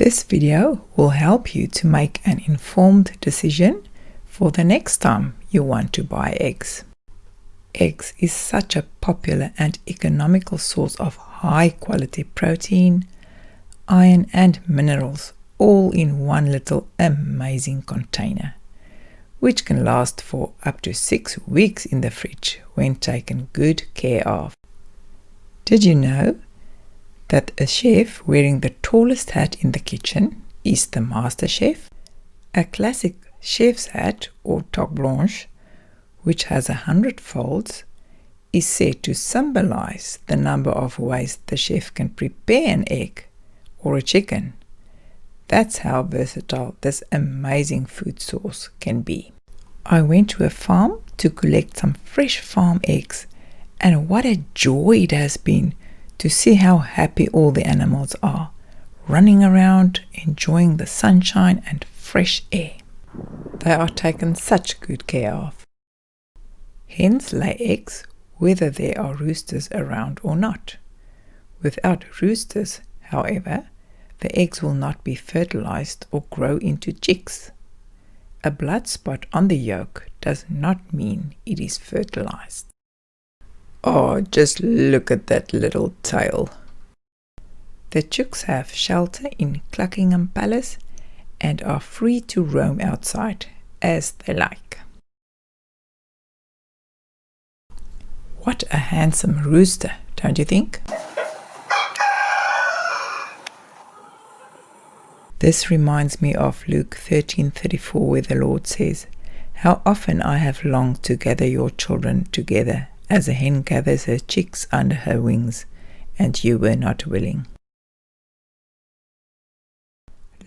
This video will help you to make an informed decision for the next time you want to buy eggs. Eggs is such a popular and economical source of high quality protein, iron and minerals all in one little amazing container, which can last for up to 6 weeks in the fridge when taken good care of. Did you know that a chef wearing the tallest hat in the kitchen is the master chef? A classic chef's hat or toque blanche, which has 100 folds, is said to symbolize the number of ways the chef can prepare an egg or a chicken. That's how versatile this amazing food source can be. I went to a farm to collect some fresh farm eggs, and what a joy it has been to see how happy all the animals are, running around, enjoying the sunshine and fresh air. They are taken such good care of. Hens lay eggs whether there are roosters around or not. Without roosters, however, the eggs will not be fertilized or grow into chicks. A blood spot on the yolk does not mean it is fertilized. Oh, just look at that little tail. The chicks have shelter in Cluckingham Palace and are free to roam outside as they like. What a handsome rooster, don't you think? This reminds me of Luke 13:34, where the Lord says, "How often I have longed to gather your children together, as a hen gathers her chicks under her wings, and you were not willing."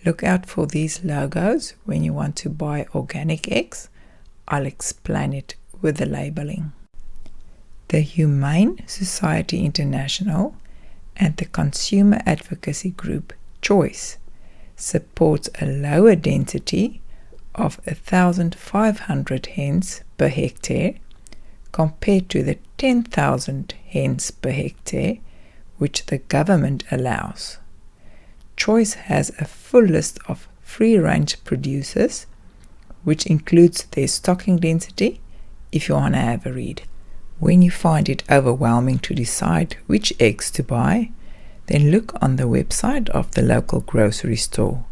Look out for these logos when you want to buy organic eggs. I'll explain it with the labeling. The Humane Society International and the consumer advocacy group Choice supports a lower density of 1,500 hens per hectare compared to the 10,000 hens per hectare which the government allows. Choice has a full list of free-range producers, which includes their stocking density, if you want to have a read. When you find it overwhelming to decide which eggs to buy, then look on the website of the local grocery store.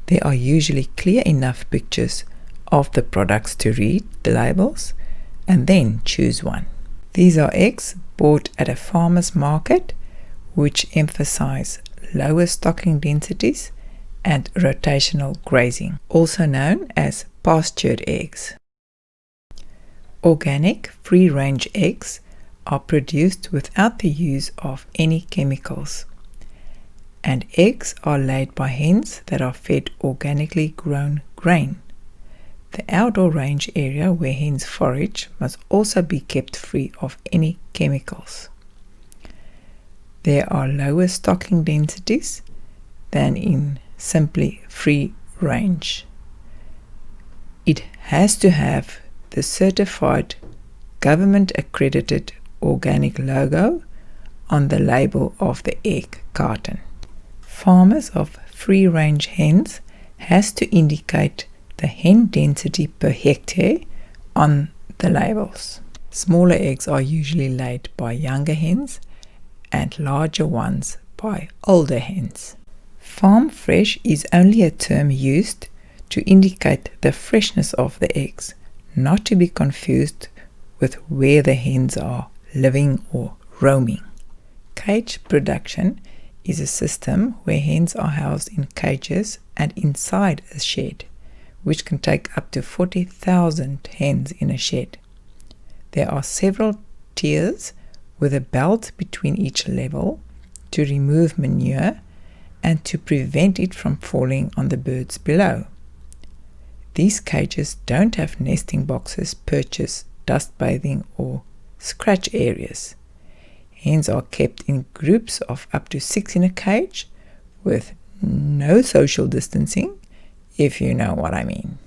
There are usually clear enough pictures of the products to read the labels and then choose one. These are eggs bought at a farmer's market, which emphasize lower stocking densities and rotational grazing, also known as pastured eggs. Organic free-range eggs are produced without the use of any chemicals, and eggs are laid by hens that are fed organically grown grain. The outdoor range area where hens forage must also be kept free of any chemicals. There are lower stocking densities than in simply free range. It has to have the certified government accredited organic logo on the label of the egg carton. Farmers of free-range hens has to indicate the hen density per hectare on the labels. Smaller eggs are usually laid by younger hens and larger ones by older hens. Farm fresh is only a term used to indicate the freshness of the eggs, not to be confused with where the hens are living or roaming. Cage production is a system where hens are housed in cages and inside a shed, which can take up to 40,000 hens in a shed. There are several tiers with a belt between each level to remove manure and to prevent it from falling on the birds below. These cages don't have nesting boxes, perches, dust bathing or scratch areas. Hens are kept in groups of up to 6 in a cage with no social distancing, if you know what I mean.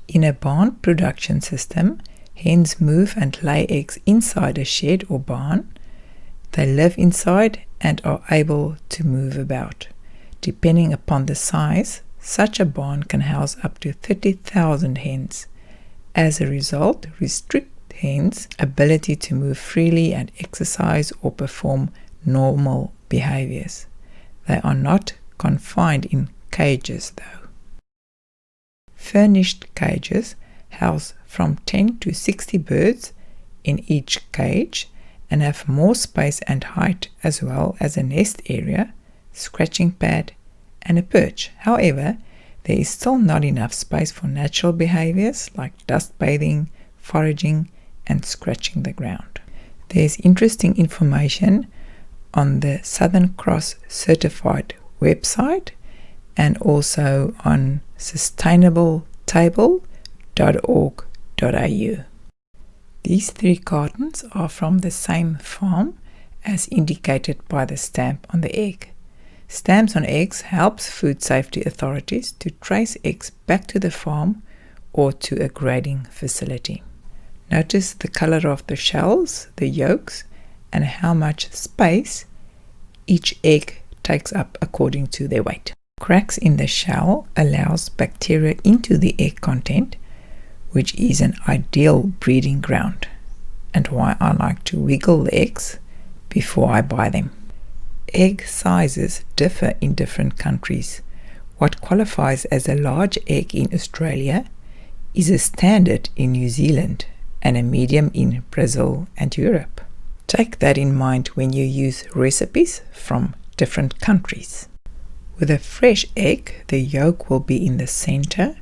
In a barn production system, hens move and lay eggs inside a shed or barn. They live inside and are able to move about. Depending upon the size, such a barn can house up to 30,000 hens. As a result, restrict hens' ability to move freely and exercise or perform normal behaviors. They are not confined in cages though. Furnished cages house from 10 to 60 birds in each cage and have more space and height, as well as a nest area, scratching pad and a perch. However, there is still not enough space for natural behaviors like dust bathing, foraging and scratching the ground. There is interesting information on the Southern Cross certified website and also on sustainabletable.org.au. These 3 cartons are from the same farm as indicated by the stamp on the egg. Stamps on eggs helps food safety authorities to trace eggs back to the farm or to a grading facility. Notice the color of the shells, the yolks, and how much space each egg takes up according to their weight. Cracks in the shell allows bacteria into the egg content, which is an ideal breeding ground, and why I like to wiggle the eggs before I buy them. Egg sizes differ in different countries. What qualifies as a large egg in Australia is a standard in New Zealand and a medium in Brazil and Europe. Take that in mind when you use recipes from different countries. With a fresh egg, the yolk will be in the center,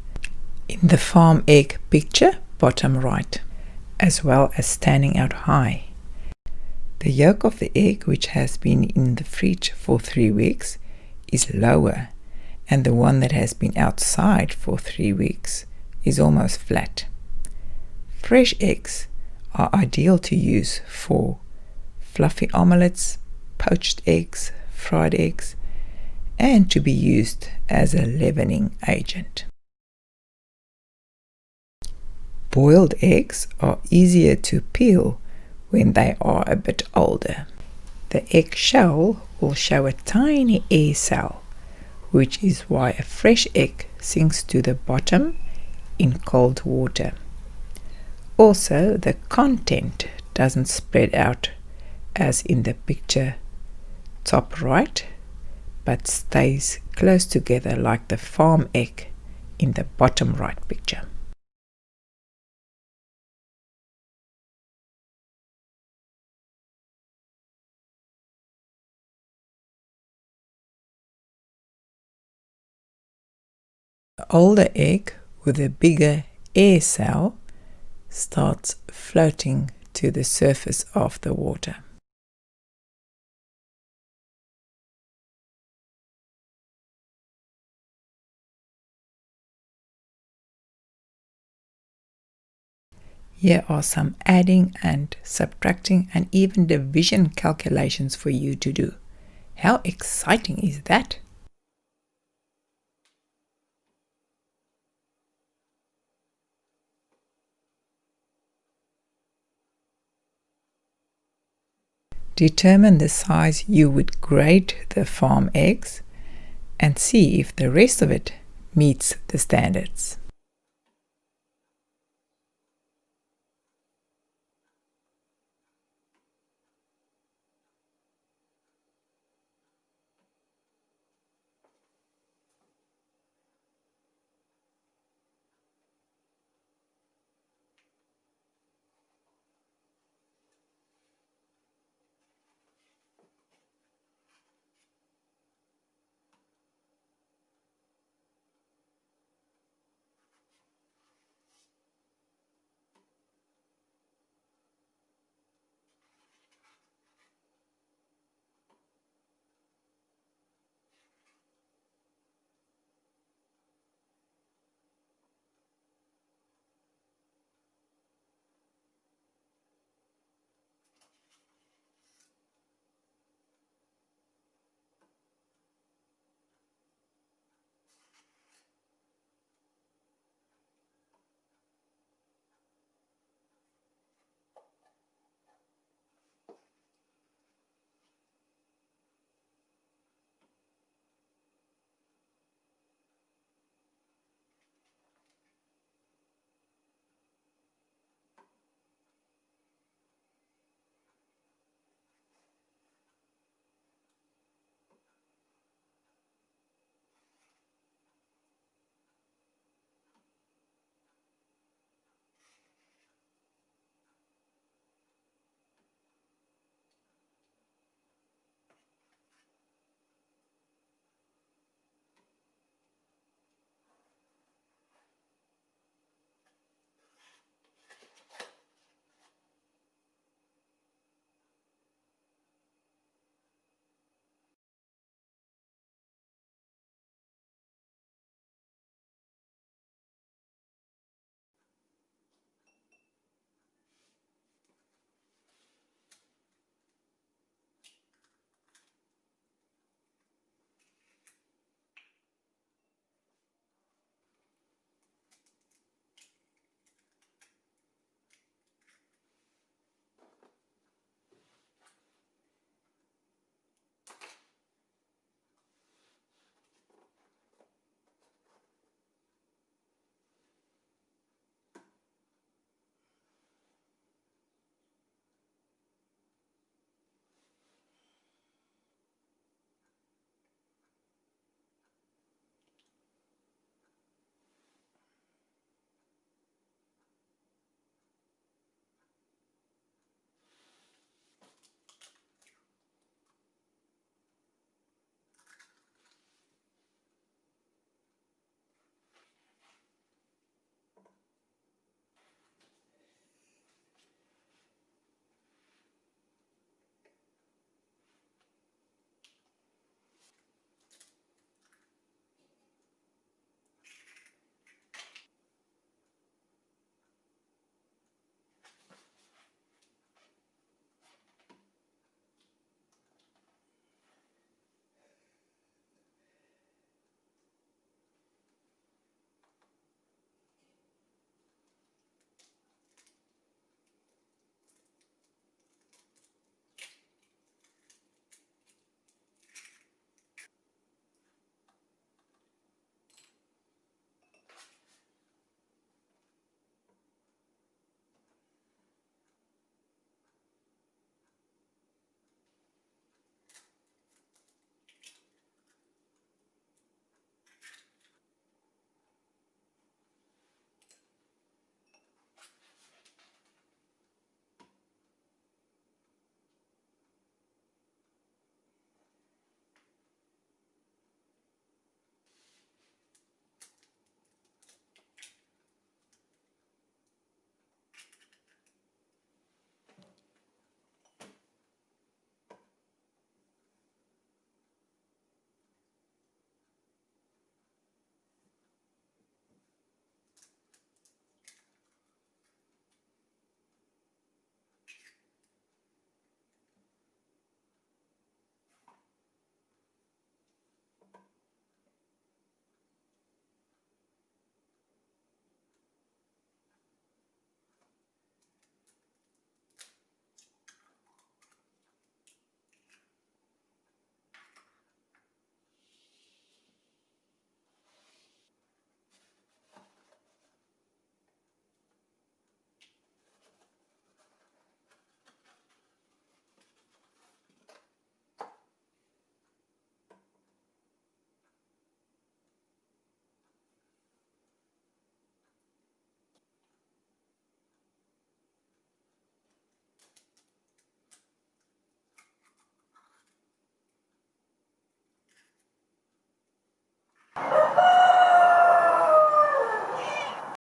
in the farm egg picture, bottom right, as well as standing out high. The yolk of the egg, which has been in the fridge for 3 weeks, is lower, and the one that has been outside for 3 weeks is almost flat. Fresh eggs are ideal to use for fluffy omelettes, poached eggs, fried eggs, and to be used as a leavening agent. Boiled eggs are easier to peel when they are a bit older. The egg shell will show a tiny air cell, which is why a fresh egg sinks to the bottom in cold water. Also, the content doesn't spread out as in the picture top right, but stays close together like the farm egg in the bottom right picture. The older egg with a bigger air cell starts floating to the surface of the water. Here are some adding and subtracting and even division calculations for you to do. How exciting is that? Determine the size you would grade the farm eggs and see if the rest of it meets the standards.